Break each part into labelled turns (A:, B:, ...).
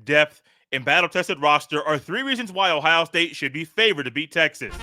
A: depth, and battle-tested roster are three reasons why Ohio State should be favored to beat Texas.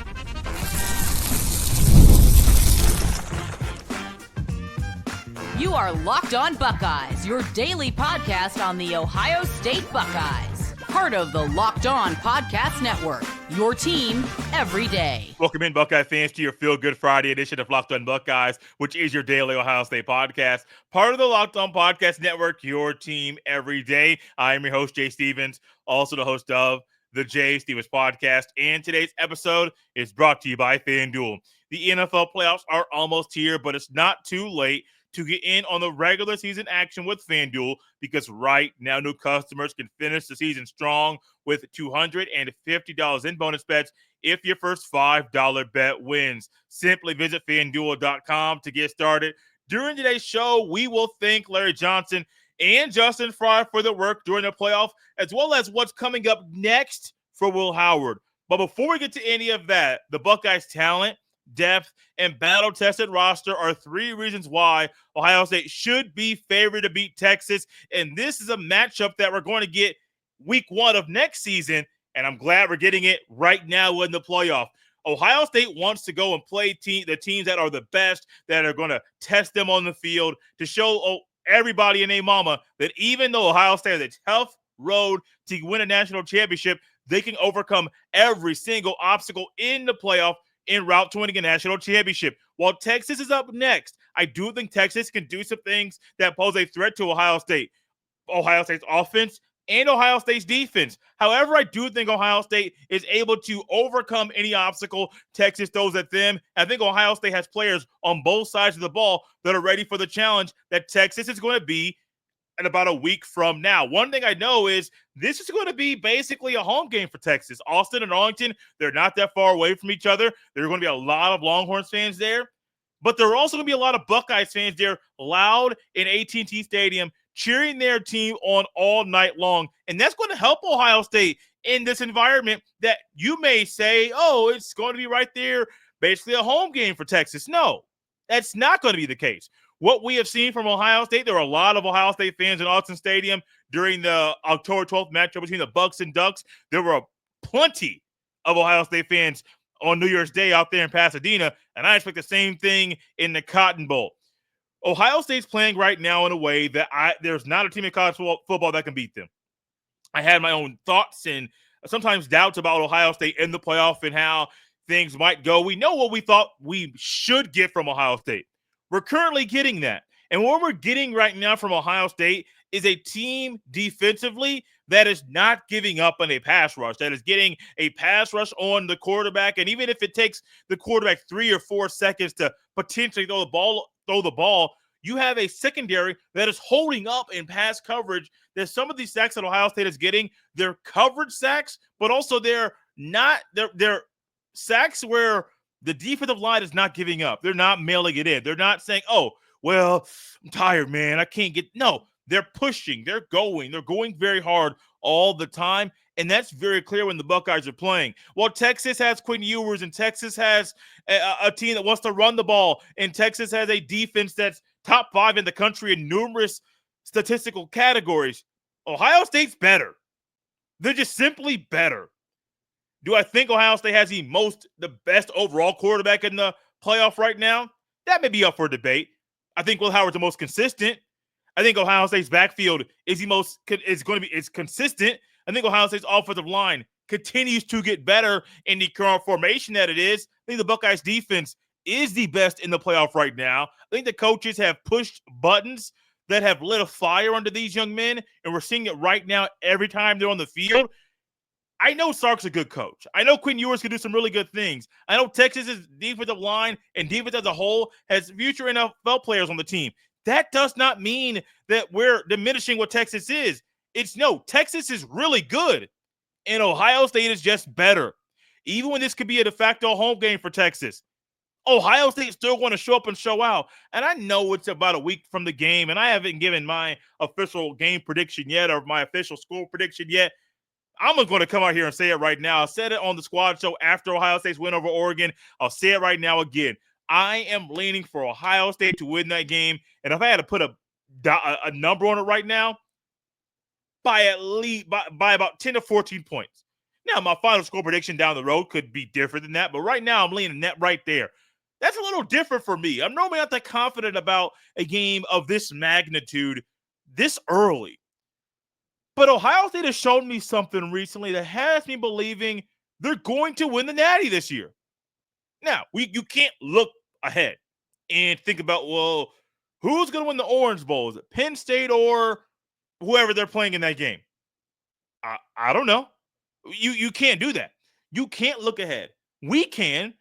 B: You are Locked On Buckeyes, your daily podcast on the Ohio State Buckeyes. Part of the Locked On Podcast Network, your team every day.
A: Welcome in, Buckeye fans, to your Feel Good Friday edition of Locked On Buckeyes, which is your daily Ohio State podcast. Part of the Locked On Podcast Network, your team every day. I am your host, Jay Stevens, also the host of the Jay Stevens Podcast. And today's episode is brought to you by FanDuel. The NFL playoffs are almost here, but it's not too late to get in on the regular season action with FanDuel, because right now new customers can finish the season strong with $250 in bonus bets if your first $5 bet wins. Simply visit FanDuel.com to get started. During today's show, we will thank Larry Johnson and Justin Frye for their work during the playoff, as well as what's coming up next for Will Howard. But before we get to any of that, the Buckeyes' talent, depth, and battle-tested roster are three reasons why Ohio State should be favored to beat Texas. And this is a matchup that we're going to get week one of next season, and I'm glad we're getting it right now in the playoff. Ohio State wants to go and play the teams that are the best, that are going to test them on the field to show everybody and their mama that even though Ohio State has a tough road to win a national championship, they can overcome every single obstacle in the playoff en route to winning a national championship. While Texas is up next, I do think Texas can do some things that pose a threat to Ohio State. Ohio State's offense and Ohio State's defense. However, I do think Ohio State is able to overcome any obstacle Texas throws at them. I think Ohio State has players on both sides of the ball that are ready for the challenge that Texas is going to be in about a week from now. One thing I know is this is going to be basically a home game for Texas. Austin and Arlington, they're not that far away from each other. There are going to be a lot of Longhorns fans there, but there are also going to be a lot of Buckeyes fans there, loud in AT&T Stadium, cheering their team on all night long. And that's going to help Ohio State in this environment that you may say, oh, it's going to be right there, basically a home game for Texas. No, that's not going to be the case. What we have seen from Ohio State, there were a lot of Ohio State fans in Autzen Stadium during the October 12th matchup between the Bucks and Ducks. There were plenty of Ohio State fans on New Year's Day out there in Pasadena, and I expect the same thing in the Cotton Bowl. Ohio State's playing right now in a way that there's not a team in college football that can beat them. I had my own thoughts and sometimes doubts about Ohio State in the playoff and how things might go. We know what we thought we should get from Ohio State. We're currently getting that. And what we're getting right now from Ohio State is a team defensively that is not giving up on a pass rush, that is getting a pass rush on the quarterback. And even if it takes the quarterback 3 or 4 seconds to potentially throw the ball, you have a secondary that is holding up in pass coverage. There's some of these sacks that Ohio State is getting, they're coverage sacks, but also they're sacks where the defensive line is not giving up. They're not mailing it in. They're not saying, oh, well, I'm tired, man. I can't get – no, they're pushing. They're going very hard all the time, and that's very clear when the Buckeyes are playing. Well, Texas has Quinn Ewers, and Texas has a team that wants to run the ball, and Texas has a defense that's top 5 in the country in numerous statistical categories. Ohio State's better. They're just simply better. Do I think Ohio State has the best overall quarterback in the playoff right now? That may be up for debate. I think Will Howard's the most consistent. I think Ohio State's backfield is consistent. I think Ohio State's offensive line continues to get better in the current formation that it is. I think the Buckeyes defense is the best in the playoff right now. I think the coaches have pushed buttons that have lit a fire under these young men, and we're seeing it right now every time they're on the field. I know Sark's a good coach. I know Quinn Ewers can do some really good things. I know Texas's defensive line and defense as a whole has future NFL players on the team. That does not mean that we're diminishing what Texas is. Texas is really good, and Ohio State is just better. Even when this could be a de facto home game for Texas, Ohio State's still going to show up and show out. And I know it's about a week from the game, and I haven't given my official game prediction yet or my official score prediction yet. I'm going to come out here and say it right now. I said it on the squad show after Ohio State's win over Oregon. I'll say it right now again. I am leaning for Ohio State to win that game. And if I had to put a number on it right now, by at least by about 10 to 14 points. Now, my final score prediction down the road could be different than that, but right now I'm leaning that right there. That's a little different for me. I'm normally not that confident about a game of this magnitude this early. But Ohio State has shown me something recently that has me believing they're going to win the Natty this year. Now, you can't look ahead and think about, well, who's going to win the Orange Bowl? Is it Penn State or whoever they're playing in that game? I don't know. You can't do that. You can't look ahead. We can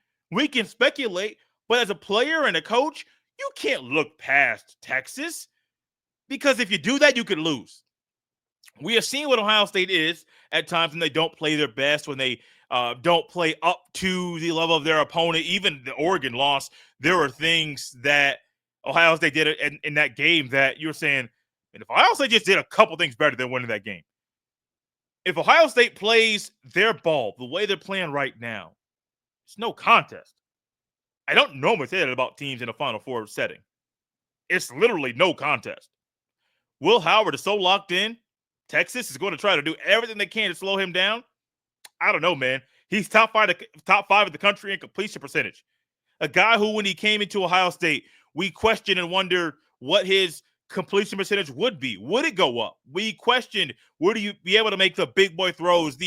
A: speculate, but as a player and a coach, you can't look past Texas, because if you do that, you could lose. We have seen what Ohio State is at times when they don't play their best, when they don't play up to the level of their opponent. Even the Oregon loss, there were things that Ohio State did in that game that you're saying, and if Ohio State just did a couple things better than winning that game. If Ohio State plays their ball the way they're playing right now, it's no contest. I don't normally say that about teams in a Final Four setting. It's literally no contest. Will Howard is so locked in. Texas is going to try to do everything they can to slow him down. I don't know, man. He's top five of the country in completion percentage. A guy who, when he came into Ohio State, we questioned and wondered what his completion percentage would be. Would it go up? We questioned, would you be able to make the big boy throws,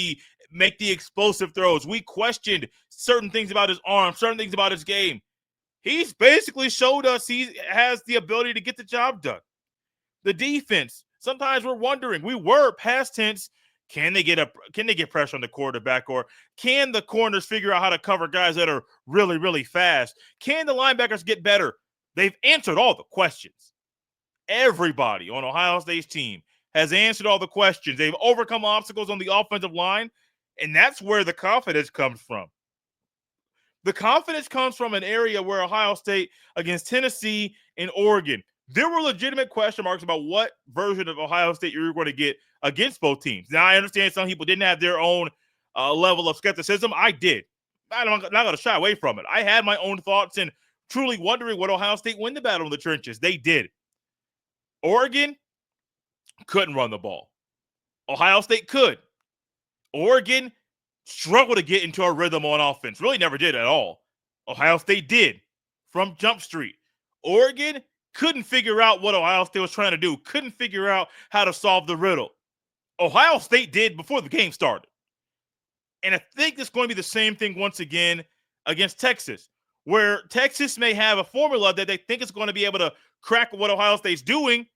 A: make the explosive throws? We questioned certain things about his arm, certain things about his game. He's basically showed us he has the ability to get the job done. The defense, sometimes we're wondering, we were past tense, can they get pressure on the quarterback, or can the corners figure out how to cover guys that are really, really fast? Can the linebackers get better? They've answered all the questions. Everybody on Ohio State's team has answered all the questions. They've overcome obstacles on the offensive line, and that's where the confidence comes from. The confidence comes from an area where Ohio State, against Tennessee and Oregon, there were legitimate question marks about what version of Ohio State you were going to get against both teams. Now, I understand some people didn't have their own level of skepticism. I did. I'm not going to shy away from it. I had my own thoughts and truly wondering, would Ohio State win the battle in the trenches? They did. Oregon couldn't run the ball. Ohio State could. Oregon struggled to get into a rhythm on offense. Really never did at all. Ohio State did from Jump Street. Oregon couldn't figure out what Ohio State was trying to do. Couldn't figure out how to solve the riddle. Ohio State did before the game started. And I think it's going to be the same thing once again against Texas, where Texas may have a formula that they think is going to be able to crack what Ohio State's doing.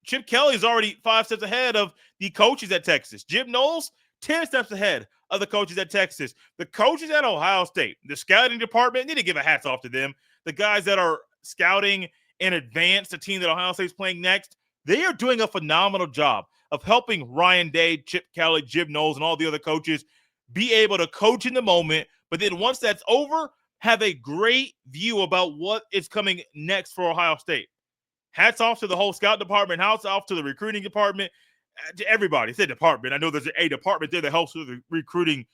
A: Chip Kelly is already 5 steps ahead of the coaches at Texas. Jim Knowles, 10 steps ahead of the coaches at Texas. The coaches at Ohio State, the scouting department, need to give a hats off to them. The guys that are scouting in advance the team that Ohio State's playing next, they are doing a phenomenal job of helping Ryan Day, Chip Kelly, Jim Knowles, and all the other coaches be able to coach in the moment. But then once that's over, have a great view about what is coming next for Ohio State. Hats off to the whole scout department. Hats off to the recruiting department. To everybody. It's a department. I know there's a department there that helps with the recruiting,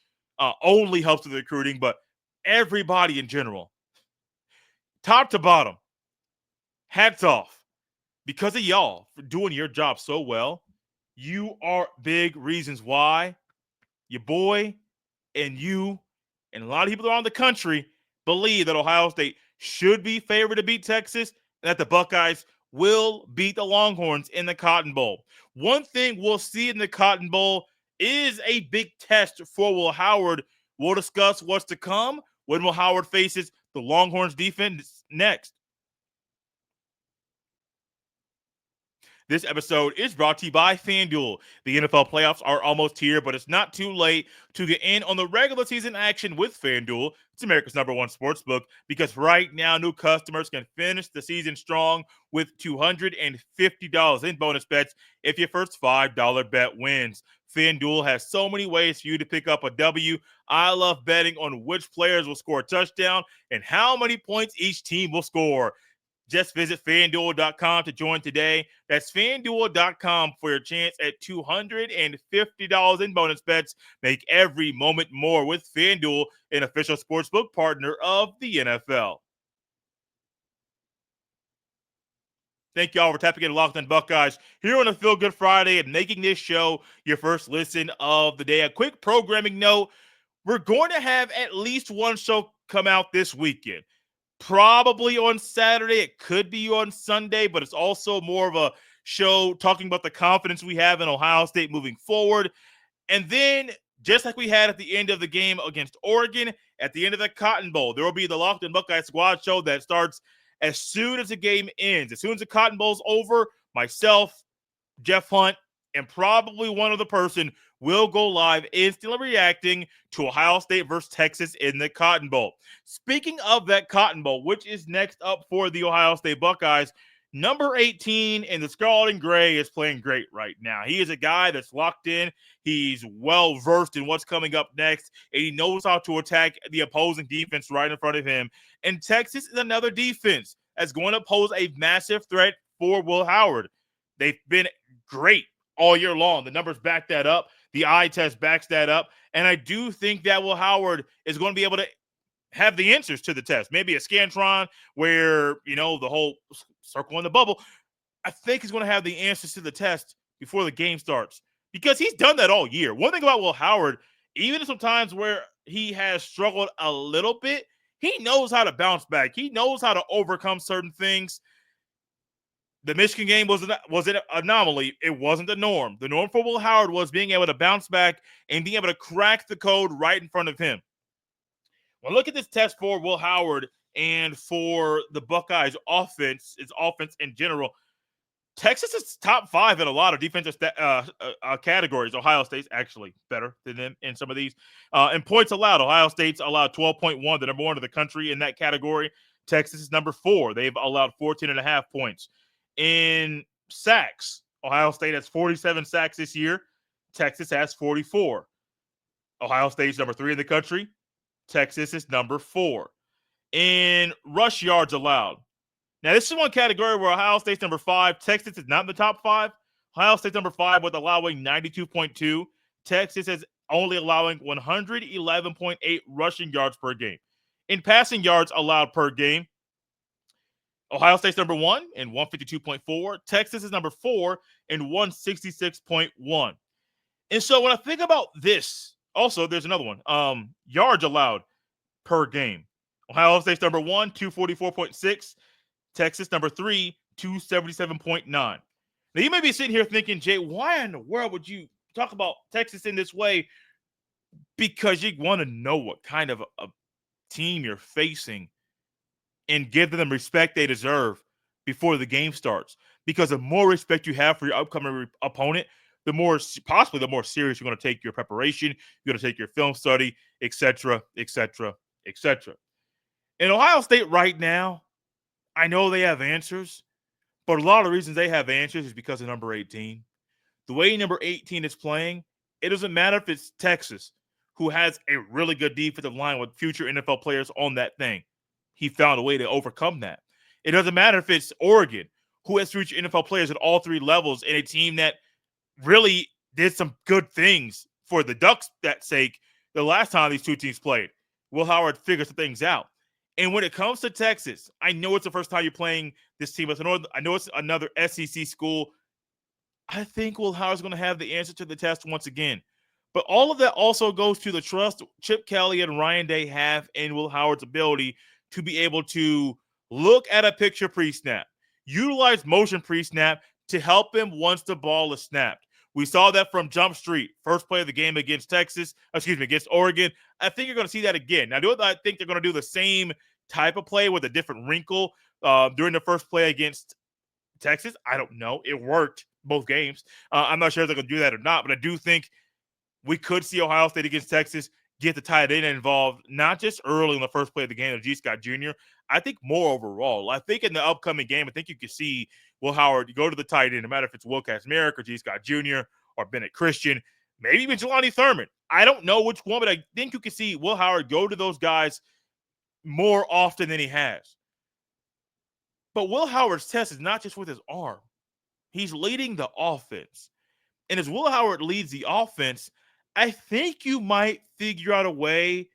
A: only helps with the recruiting, but everybody in general, top to bottom, hats off. Because of y'all for doing your job so well. You are big reasons why your boy and you and a lot of people around the country believe that Ohio State should be favored to beat Texas and that the Buckeyes will beat the Longhorns in the Cotton Bowl. One thing we'll see in the Cotton Bowl is a big test for Will Howard. We'll discuss what's to come when Will Howard faces the Longhorns defense next. This episode is brought to you by FanDuel. The NFL playoffs are almost here, but it's not too late to get in on the regular season action with FanDuel. It's America's #1 sportsbook, because right now new customers can finish the season strong with $250 in bonus bets if your first $5 bet wins. FanDuel has so many ways for you to pick up a W. I love betting on which players will score a touchdown and how many points each team will score. Just visit FanDuel.com to join today. That's FanDuel.com for your chance at $250 in bonus bets. Make every moment more with FanDuel, an official sportsbook partner of the NFL. Thank you all for tapping in Locked On Buckeyes here on a Feel Good Friday and making this show your first listen of the day. A quick programming note, we're going to have at least one show come out this weekend. Probably on Saturday. It could be on Sunday, but it's also more of a show talking about the confidence we have in Ohio State moving forward. And then, just like we had at the end of the game against Oregon, at the end of the Cotton Bowl, there will be the Locked On Buckeye Squad show that starts as soon as the game ends. As soon as the Cotton Bowl's over, myself, Jeff Hunt, and probably one other person will go live instantly reacting to Ohio State versus Texas in the Cotton Bowl. Speaking of that Cotton Bowl, which is next up for the Ohio State Buckeyes, number 18 in the Scarlet and Gray is playing great right now. He is a guy that's locked in. He's well-versed in what's coming up next, and he knows how to attack the opposing defense right in front of him. And Texas is another defense that's going to pose a massive threat for Will Howard. They've been great all year long. The numbers back that up. The eye test backs that up. And I do think that Will Howard is going to be able to have the answers to the test. Maybe a Scantron where, the whole circle in the bubble. I think he's going to have the answers to the test before the game starts because he's done that all year. One thing about Will Howard, even sometimes where he has struggled a little bit, he knows how to bounce back. He knows how to overcome certain things. The Michigan game was an anomaly. It wasn't the norm. The norm for Will Howard was being able to bounce back and being able to crack the code right in front of him. Well, look at this test for Will Howard and for the Buckeyes offense, its offense in general. Texas is top 5 in a lot of defensive categories. Ohio State's actually better than them in some of these. In points allowed, Ohio State's allowed 12.1, the number 1 in the country in that category. Texas is number 4. They've allowed 14.5 points. In sacks, Ohio State has 47 sacks this year. Texas has 44. Ohio State's number 3 in the country. Texas is number 4. In rush yards allowed. Now, this is one category where Ohio State's number 5. Texas is not in the top 5. Ohio State's number 5 with allowing 92.2. Texas is only allowing 111.8 rushing yards per game. In passing yards allowed per game, Ohio State's number 1 in 152.4. Texas is number 4 in 166.1. And so when I think about this, also there's another one. Yards allowed per game. Ohio State's number 1, 244.6. Texas number 3, 277.9. Now you may be sitting here thinking, Jay, why in the world would you talk about Texas in this way? Because you want to know what kind of a team you're facing and give them the respect they deserve before the game starts. Because the more respect you have for your upcoming opponent, the more serious you're going to take your preparation, you're going to take your film study, etc., etc., etc. In Ohio State right now, I know they have answers, but a lot of the reasons they have answers is because of number 18. The way number 18 is playing, it doesn't matter if it's Texas, who has a really good defensive line with future NFL players on that thing. He found a way to overcome that. It doesn't matter if it's Oregon, who has future NFL players at all 3 levels, and a team that really did some good things for the Ducks' sake the last time these two teams played. Will Howard figures some things out. And when it comes to Texas, I know it's the first time you're playing this team. I know it's another SEC school. I think Will Howard's going to have the answer to the test once again. But all of that also goes to the trust Chip Kelly and Ryan Day have in Will Howard's ability to be able to look at a picture pre-snap, utilize motion pre-snap to help him once the ball is snapped. We saw that from Jump Street, first play of the game against against Oregon. I think you're going to see that again. Now, do I think they're going to do the same type of play with a different wrinkle during the first play against Texas? I don't know. It worked both games. I'm not sure if they're going to do that or not, but I do think we could see Ohio State against Texas get the tight end involved, not just early in the first play of the game of G. Scott Jr. I think more overall. I think in the upcoming game, I think you could see Will Howard go to the tight end, no matter if it's Will Kazmarek or G. Scott Jr. or Bennett Christian, maybe even Jelani Thurman. I don't know which one, but I think you can see Will Howard go to those guys more often than he has. But Will Howard's test is not just with his arm. He's leading the offense. And as Will Howard leads the offense, I think you might figure out a way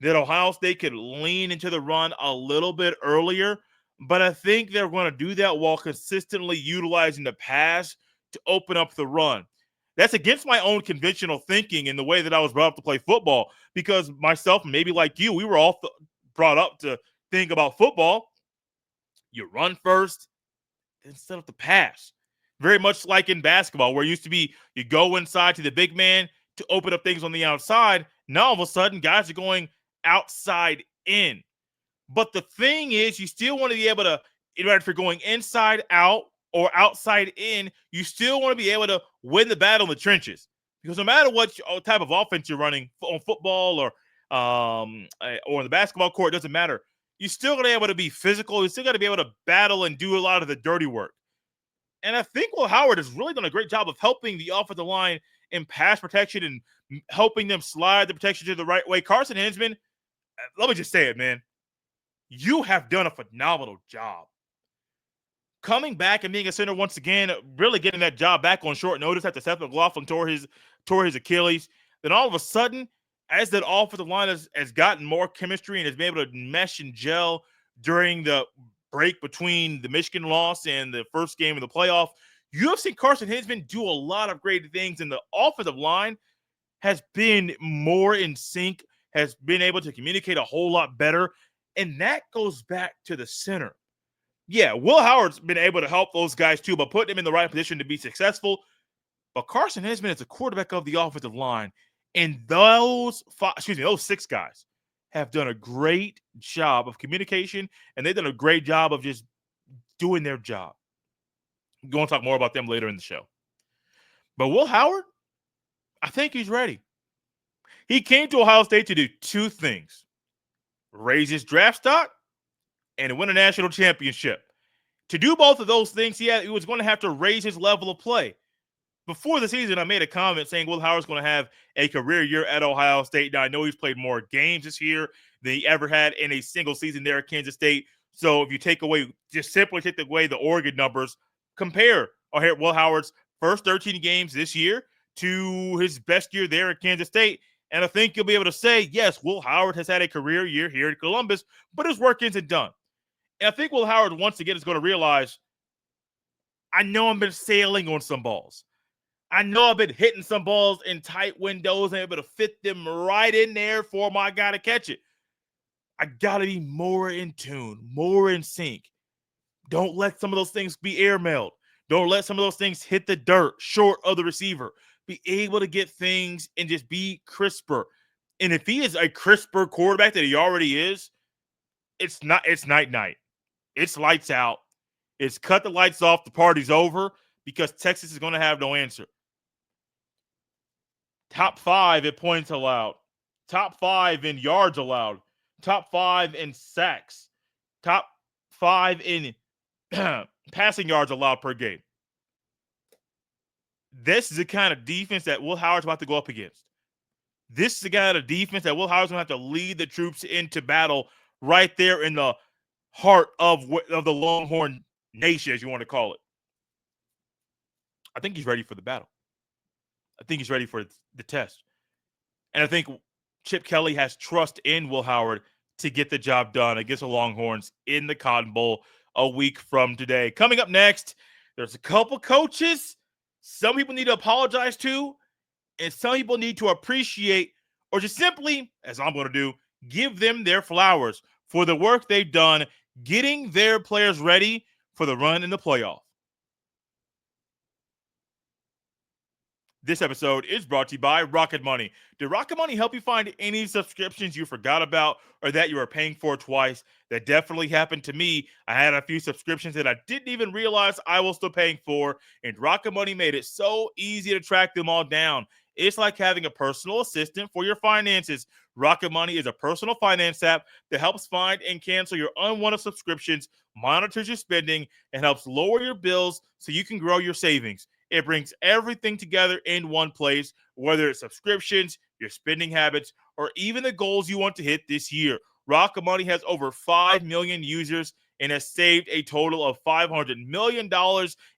A: that Ohio State could lean into the run a little bit earlier. but I think they're going to do that while consistently utilizing the pass to open up the run. That's against my own conventional thinking in the way that I was brought up to play football, because myself, maybe like you, we were all brought up to think about football. You run first, then set up the pass. Very much like in basketball, where it used to be you go inside to the big man to open up things on the outside. Now all of a sudden, guys are going outside in. But the thing is, you still want to be able to, if you're going inside out or outside in, you still want to be able to win the battle in the trenches. Because no matter what type of offense you're running on football or in the basketball court, it doesn't matter. You're still going to be able to be physical. You're still going to be able to battle and do a lot of the dirty work. And I think Will Howard has really done a great job of helping the offensive line in pass protection and helping them slide the protection to the right way. Carson Hinsman, let me just say it, man. You have done a phenomenal job. Coming back and being a center once again, really getting that job back on short notice after Seth McLaughlin tore his Achilles. Then all of a sudden, as that offensive line has gotten more chemistry and has been able to mesh and gel during the break between the Michigan loss and the first game of the playoff, you have seen Carson Hinsman do a lot of great things, and the offensive line has been more in sync, has been able to communicate a whole lot better, and that goes back to the center. Yeah, Will Howard's been able to help those guys too, but put them in the right position to be successful. But Carson Hinsman is the quarterback of the offensive line, and those 6 guys have done a great job of communication, and they've done a great job of just doing their job. I'm going to talk more about them later in the show. But Will Howard, I think he's ready. He came to Ohio State to do 2 things: raise his draft stock and win a national championship. To do both of those things, he was going to have to raise his level of play. Before the season, I made a comment saying Will Howard's going to have a career year at Ohio State. Now, I know he's played more games this year than he ever had in a single season there at Kansas State. So if you take away the Oregon numbers, compare Will Howard's first 13 games this year to his best year there at Kansas State. And I think you'll be able to say, yes, Will Howard has had a career year here in Columbus, but his work isn't done. And I think Will Howard, once again, is going to realize, I know I've been sailing on some balls. I know I've been hitting some balls in tight windows and able to fit them right in there for my guy to catch it. I got to be more in tune, more in sync. Don't let some of those things be airmailed. Don't let some of those things hit the dirt short of the receiver. Be able to get things and just be crisper. And if he is a crisper quarterback that he already is, it's night. It's lights out. It's cut the lights off. The party's over, because Texas is going to have no answer. Top 5 in points allowed. Top 5 in yards allowed. Top 5 in sacks. Top 5 in passing yards allowed per game. This is the kind of defense that Will Howard's about to go up against. This is the kind of defense that Will Howard's going to have to lead the troops into battle right there in the heart of the Longhorn Nation, as you want to call it. I think he's ready for the battle. I think he's ready for the test. And I think Chip Kelly has trust in Will Howard to get the job done against the Longhorns in the Cotton Bowl a week from today. Coming up next, there's a couple coaches some people need to apologize to, and some people need to appreciate, or just simply, as I'm going to do, give them their flowers for the work they've done getting their players ready for the run in the playoff. This episode is brought to you by Rocket Money. Did Rocket Money help you find any subscriptions you forgot about or that you are paying for twice? That definitely happened to me. I had a few subscriptions that I didn't even realize I was still paying for, and Rocket Money made it so easy to track them all down. It's like having a personal assistant for your finances. Rocket Money is a personal finance app that helps find and cancel your unwanted subscriptions, monitors your spending, and helps lower your bills so you can grow your savings. It brings everything together in one place, whether it's subscriptions, your spending habits, or even the goals you want to hit this year. Rocket Money has over 5 million users and has saved a total of $500 million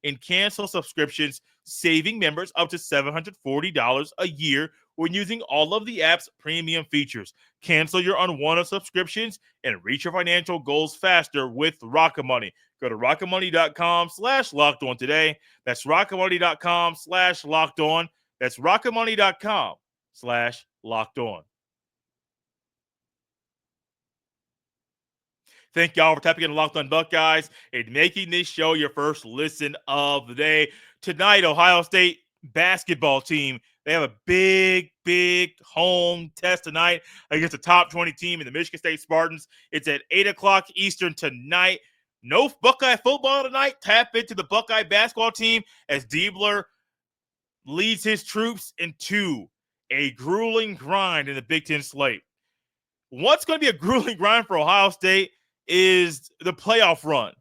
A: in canceled subscriptions saving members up to $740 a year when using all of the app's premium features. Cancel your unwanted subscriptions and reach your financial goals faster with Rocket Money. Go to rocketmoney.com/lockedon today. That's rocketmoney.com/lockedon. That's rocketmoney.com/lockedon. Thank y'all for tapping in Locked On Buckeyes and making this show your first listen of the day. Tonight, Ohio State basketball team, they have a big home test tonight against a top 20 team in the Michigan State Spartans. It's at 8 o'clock Eastern tonight. No Buckeye football tonight. Tap into the Buckeye basketball team as Diebler leads his troops into a grueling grind in the Big Ten slate. What's going to be a grueling grind for Ohio State is the playoff run.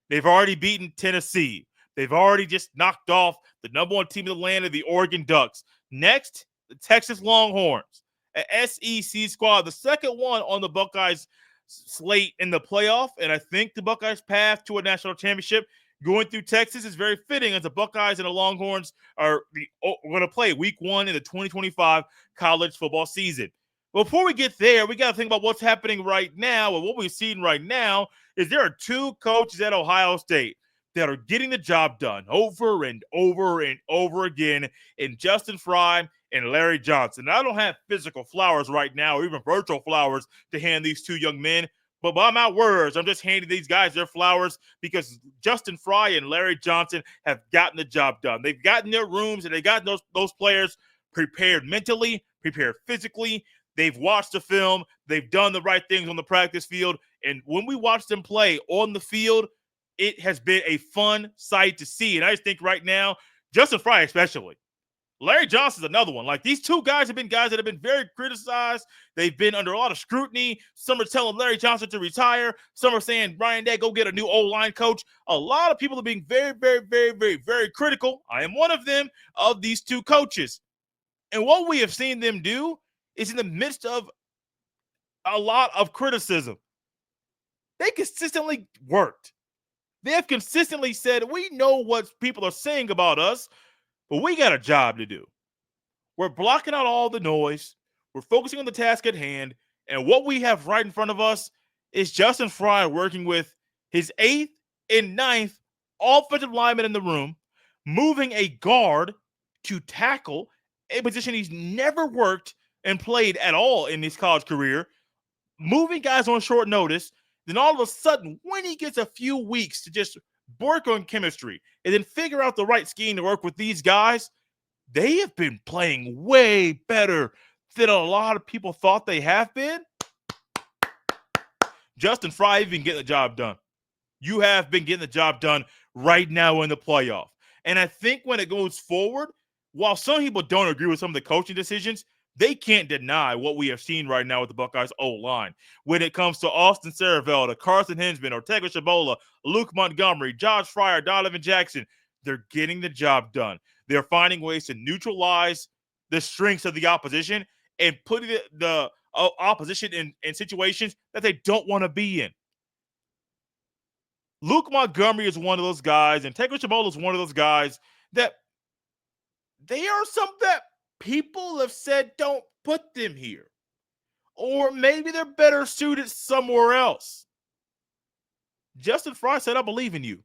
A: They've already beaten Tennessee. They've already just knocked off the number one team in the land of the Oregon Ducks. Next, the Texas Longhorns, an SEC squad, the second one on the Buckeyes slate in the playoff. And I think the Buckeyes' path to a national championship going through Texas is very fitting, as the Buckeyes and the Longhorns are going to play week 1 in the 2025 college football season. Before we get there, we got to think about what's happening right now. And what we've seen right now is there are two coaches at Ohio State that are getting the job done over and over and over again in Justin Frye and Larry Johnson. Now, I don't have physical flowers right now or even virtual flowers to hand these two young men, but by my words, I'm just handing these guys their flowers because Justin Frye and Larry Johnson have gotten the job done. They've gotten their rooms and they've gotten those players prepared mentally, prepared physically. They've watched the film. They've done the right things on the practice field. And when we watch them play on the field, it has been a fun sight to see. And I just think right now, Justin Frye especially, Larry Johnson's another one. Like, these two guys have been guys that have been very criticized. They've been under a lot of scrutiny. Some are telling Larry Johnson to retire. Some are saying, Brian Day, go get a new O-line coach. A lot of people are being very critical. I am one of them, of these two coaches. And what we have seen them do is, in the midst of a lot of criticism, they consistently worked. They have consistently said, we know what people are saying about us, but we got a job to do. We're blocking out all the noise. We're focusing on the task at hand. And what we have right in front of us is Justin Frye working with his 8th and 9th offensive linemen in the room, moving a guard to tackle, a position he's never worked and played at all in his college career, moving guys on short notice. Then all of a sudden, when he gets a few weeks to just work on chemistry and then figure out the right scheme to work with these guys, they have been playing way better than a lot of people thought they have been. Justin Frye, you've been getting the job done. You have been getting the job done right now in the playoff. And I think when it goes forward, while some people don't agree with some of the coaching decisions, they can't deny what we have seen right now with the Buckeyes O-line. When it comes to Austin Saravel, to Carson Hinsman, Ortega Shabola, Luke Montgomery, Josh Fryer, Donovan Jackson, they're getting the job done. They're finding ways to neutralize the strengths of the opposition and putting the opposition in situations that they don't want to be in. Luke Montgomery is one of those guys, and Ortega Shabola is one of those guys that they are some that people have said don't put them here. Or maybe they're better suited somewhere else. Justin Frye said, I believe in you.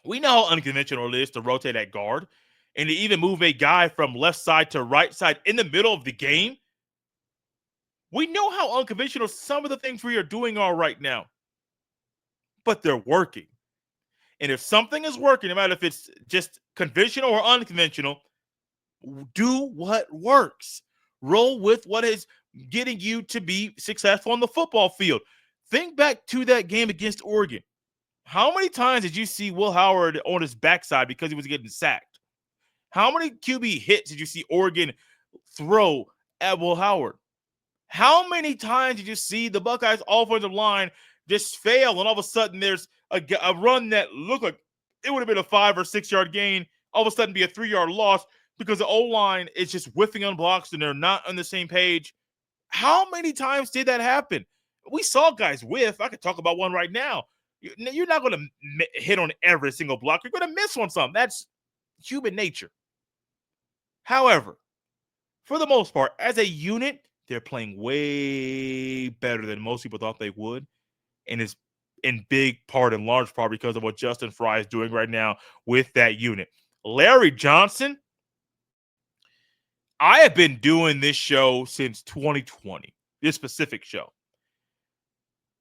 A: We know how unconventional it is to rotate at guard and to even move a guy from left side to right side in the middle of the game. We know how unconventional some of the things we are doing are right now. But they're working. And if something is working, no matter if it's just conventional or unconventional, do what works. Roll with what is getting you to be successful on the football field. Think back to that game against Oregon. How many times did you see Will Howard on his backside because he was getting sacked? How many QB hits did you see Oregon throw at Will Howard? How many times did you see the Buckeyes offensive line just fail, and all of a sudden there's a run that looked like it would have been a 5 or 6 yard gain, all of a sudden be a 3-yard loss because the O-line is just whiffing on blocks and they're not on the same page? How many times did that happen? We saw guys whiff. I could talk about one right now. You're not going to hit on every single block. You're going to miss on some. That's human nature. However, for the most part, as a unit, they're playing way better than most people thought they would. And it's in large part, because of what Justin Frye is doing right now with that unit. Larry Johnson, I have been doing this show since 2020, this specific show.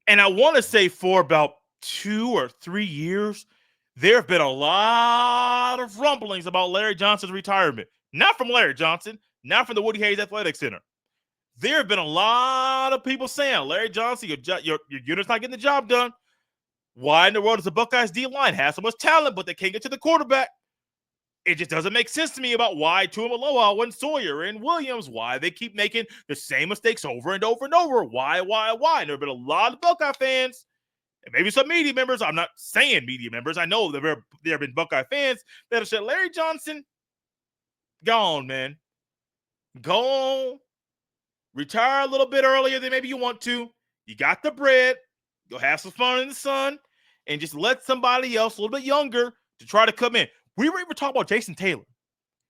A: And I want to say for about 2 or 3 years, there have been a lot of rumblings about Larry Johnson's retirement. Not from Larry Johnson, not from the Woody Hayes Athletic Center. There have been a lot of people saying, Larry Johnson, your unit's not getting the job done. Why in the world does the Buckeyes D-line have so much talent, but they can't get to the quarterback? It just doesn't make sense to me about why Tuimoloau and Sawyer and Williams, why they keep making the same mistakes over and over and over. Why? And there have been a lot of Buckeye fans, and maybe some media members. I'm not saying media members. I know there have been Buckeye fans that have said, Larry Johnson, go on, man. Go on. Retire a little bit earlier than maybe you want to. You got the bread. Go have some fun in the sun, and just let somebody else a little bit younger to try to come in. We were even talking about Jason Taylor,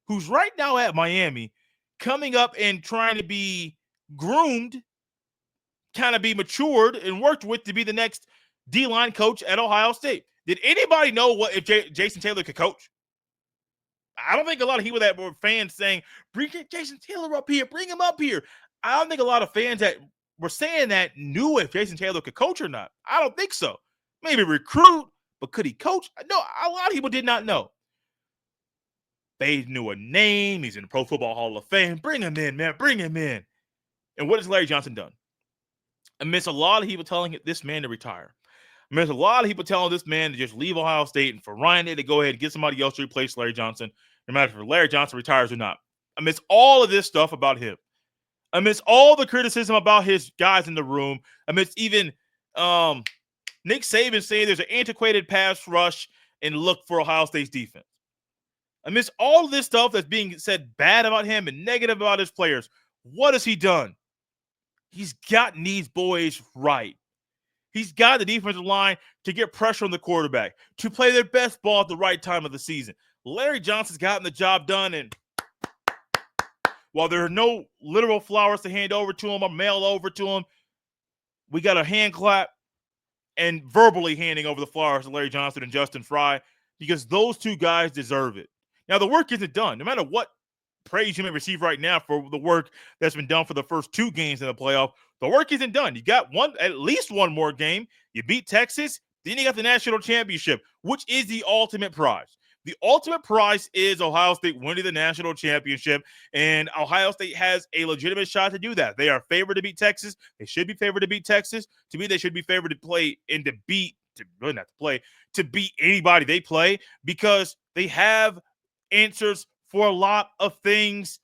A: who's right now at Miami, coming up and trying to be groomed, kind of be matured and worked with to be the next D-line coach at Ohio State. Did anybody know what if Jason Taylor could coach? I don't think a lot of people that were fans saying, bring Jason Taylor up here, bring him up here. I don't think a lot of fans that were saying that knew if Jason Taylor could coach or not. I don't think so. Maybe recruit, but could he coach? No, a lot of people did not know. They knew a name. He's in the Pro Football Hall of Fame. Bring him in, man. Bring him in. And what has Larry Johnson done? Amidst a lot of people telling this man to retire. Amidst a lot of people telling this man to just leave Ohio State and for Ryan Day to go ahead and get somebody else to replace Larry Johnson, no matter if Larry Johnson retires or not. Amidst all of this stuff about him, amidst all the criticism about his guys in the room, amidst even Nick Saban saying there's an antiquated pass rush and look for Ohio State's defense. Amidst all of this stuff that's being said bad about him and negative about his players, what has he done? He's gotten these boys right. He's got the defensive line to get pressure on the quarterback, to play their best ball at the right time of the season. Larry Johnson's gotten the job done, and while there are no literal flowers to hand over to him or mail over to him, we got a hand clap and verbally handing over the flowers to Larry Johnson and Justin Frye, because those two guys deserve it. Now, the work isn't done. No matter what praise you may receive right now for the work that's been done for the first 2 games in the playoff, the work isn't done. You got at least one more game. You beat Texas, then you got the national championship, which is the ultimate prize. The ultimate prize is Ohio State winning the national championship, and Ohio State has a legitimate shot to do that. They are favored to beat Texas. They should be favored to beat Texas. To me, they should be favored to play and to beat anybody they play, because they have answers for a lot of things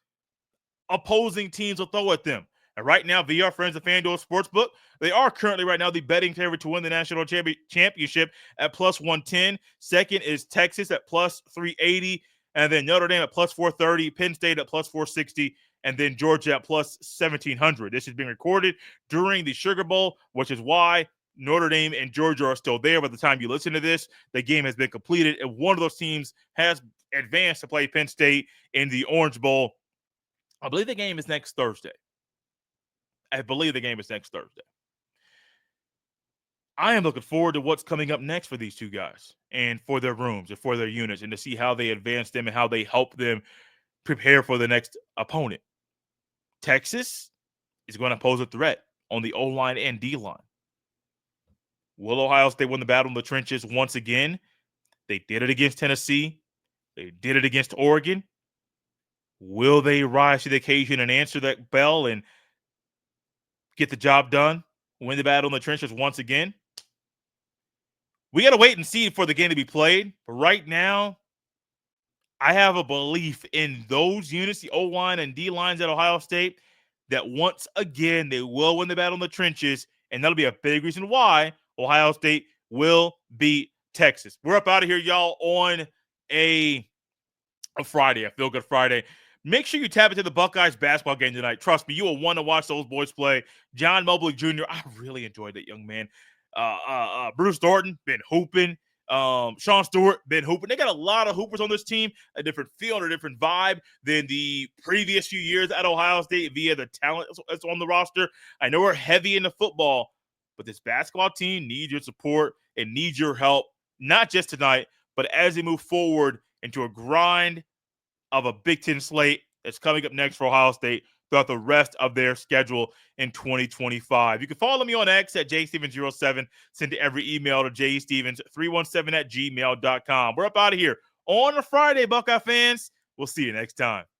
A: opposing teams will throw at them. And right now, via our friends at FanDuel Sportsbook, they are currently right now the betting favorite to win the national championship at plus 110. Second is Texas at plus 380. And then Notre Dame at plus 430. Penn State at plus 460. And then Georgia at plus 1700. This is being recorded during the Sugar Bowl, which is why Notre Dame and Georgia are still there. By the time you listen to this, the game has been completed, and one of those teams has advanced to play Penn State in the Orange Bowl. I believe the game is next Thursday. I am looking forward to what's coming up next for these two guys and for their rooms and for their units, and to see how they advance them and how they help them prepare for the next opponent. Texas is going to pose a threat on the O-line and D-line. Will Ohio State win the battle in the trenches once again? They did it against Tennessee. They did it against Oregon. Will they rise to the occasion and answer that bell and get the job done, win the battle in the trenches once again? We got to wait and see for the game to be played. But right now, I have a belief in those units, the O-line and D-lines at Ohio State, that once again they will win the battle in the trenches, and that'll be a big reason why Ohio State will beat Texas. We're up out of here, y'all, on a Friday, a Feel Good Friday. Make sure you tap into the Buckeyes basketball game tonight. Trust me, you will want to watch those boys play. John Mobley Jr., I really enjoyed that young man. Bruce Thornton, been hooping. Sean Stewart been hooping. They got a lot of hoopers on this team, a different feel and a different vibe than the previous few years at Ohio State via the talent that's on the roster. I know we're heavy into football, but this basketball team needs your support and needs your help, not just tonight, but as they move forward into a grind of a Big Ten slate that's coming up next for Ohio State throughout the rest of their schedule in 2025. You can follow me on X at jstevens07. Send every email to jstevens317 at gmail.com. We're up out of here on a Friday, Buckeye fans. We'll see you next time.